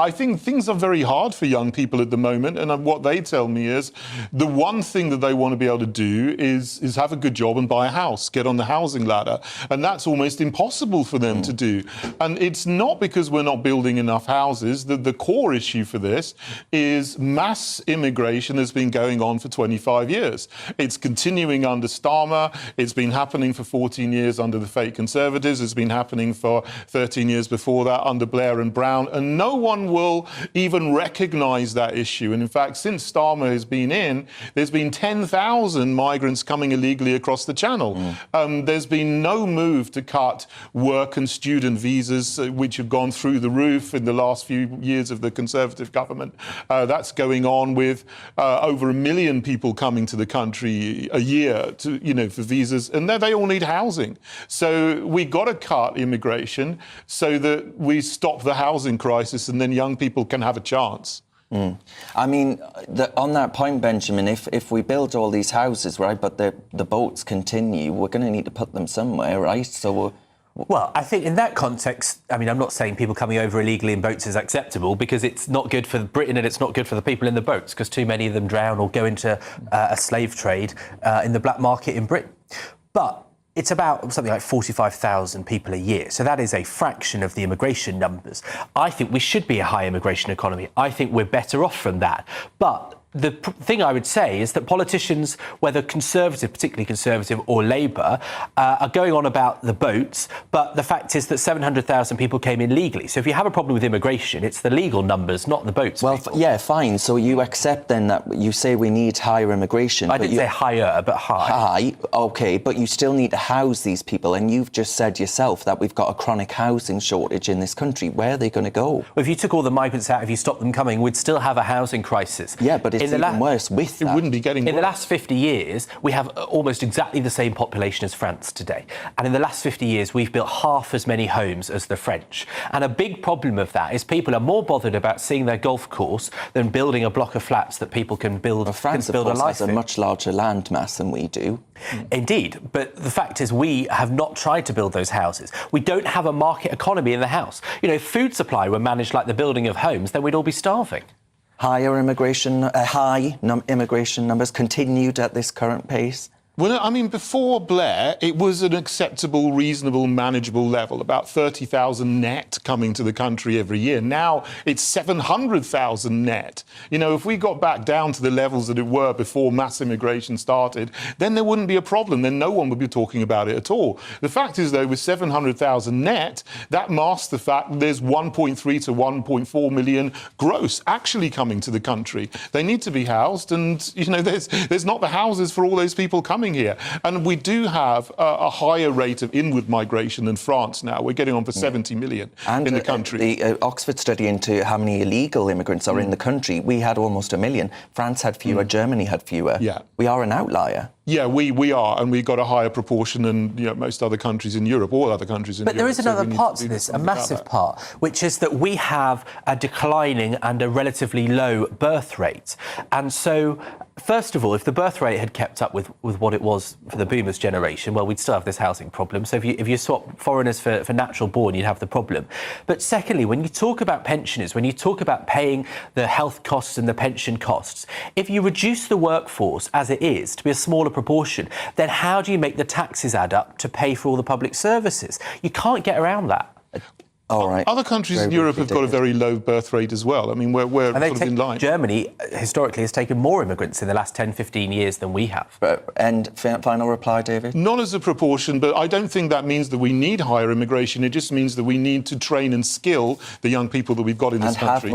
I think things are very hard for young people at the moment, and what they tell me is the one thing that they want to be able to do is have a good job and buy a house, get on the housing ladder, and that's almost impossible for them to do. And it's not because we're not building enough houses. The core issue for this is mass immigration has been going on for 25 years. It's continuing under Starmer. It's been happening for 14 years under the fake Conservatives. It's been happening for 13 years before that under Blair and Brown, and no one will even recognise that issue. And in fact, since Starmer has been in, there's been 10,000 migrants coming illegally across the Channel. There's been no move to cut work and student visas, which have gone through the roof in the last few years of the Conservative government. That's going on with over 1 million people coming to the country a year for visas, and they all need housing. So we got to cut immigration so that we stop the housing crisis, and then young people can have a chance. I mean, on that point, Benjamin, if we build all these houses, right, but the boats continue, we're going to need to put them somewhere, right? So well, I think in that context, I mean, I'm not saying people coming over illegally in boats is acceptable, because it's not good for Britain and it's not good for the people in the boats, because too many of them drown or go into a slave trade in the black market in Britain. But it's about something like 45,000 people a year. So that is a fraction of the immigration numbers. I think we should be a high immigration economy. I think we're better off from that. But the thing I would say is that politicians, whether Conservative, particularly Conservative, or Labour, are going on about the boats, but the fact is that 700,000 people came in legally. So if you have a problem with immigration, it's the legal numbers, not the boats. Well, yeah, fine. So you accept then that you say we need higher immigration. I didn't say higher, but high. High, OK, but you still need to house these people. And you've just said yourself that we've got a chronic housing shortage in this country. Where are they going to go? Well, if you took all the migrants out, if you stopped them coming, we'd still have a housing crisis. Yeah, but it's even worse with that. It wouldn't be getting worse. In the last 50 years, we have almost exactly the same population as France today. And in the last 50 years, we've built half as many homes as the French. And a big problem of that is people are more bothered about seeing their golf course than building a block of flats that people can build, well, France, can build of course, a life has a in. much larger land mass than we do. Indeed, but the fact is we have not tried to build those houses. We don't have a market economy in the house. You know, if food supply were managed like the building of homes, then we'd all be starving. Higher immigration, immigration numbers continued at this current pace? Well, I mean, before Blair, it was an acceptable, reasonable, manageable level, about 30,000 net coming to the country every year. Now it's 700,000 net. You know, if we got back down to the levels that it were before mass immigration started, then there wouldn't be a problem. Then no one would be talking about it at all. The fact is, though, with 700,000 net, that masks the fact that there's 1.3 to 1.4 million gross actually coming to the country. They need to be housed, and, you know, there's not the houses for all those people coming here. And we do have a higher rate of inward migration than France now. We're getting on for 70 million in the country. The Oxford study into how many illegal immigrants are in the country, we had almost 1 million. France had fewer, Germany had fewer. Yeah. We are an outlier. Yeah, we are, and we've got a higher proportion than most other countries in Europe, all other countries in Europe. But there is another part to this, a massive part, which is that we have a declining and a relatively low birth rate. And so, first of all, if the birth rate had kept up with what it was for the boomers generation, well, we'd still have this housing problem. So if you swap foreigners for natural born, you'd have the problem. But secondly, when you talk about pensioners, when you talk about paying the health costs and the pension costs, if you reduce the workforce as it is to be a smaller proportion, then how do you make the taxes add up to pay for all the public services? You can't get around that. All right. Other countries in Europe have got a very low birth rate as well. I mean, we're sort of in line. Germany, historically, has taken more immigrants in the last 10, 15 years than we have. And final reply, David? Not as a proportion, but I don't think that means that we need higher immigration. It just means that we need to train and skill the young people that we've got in this country.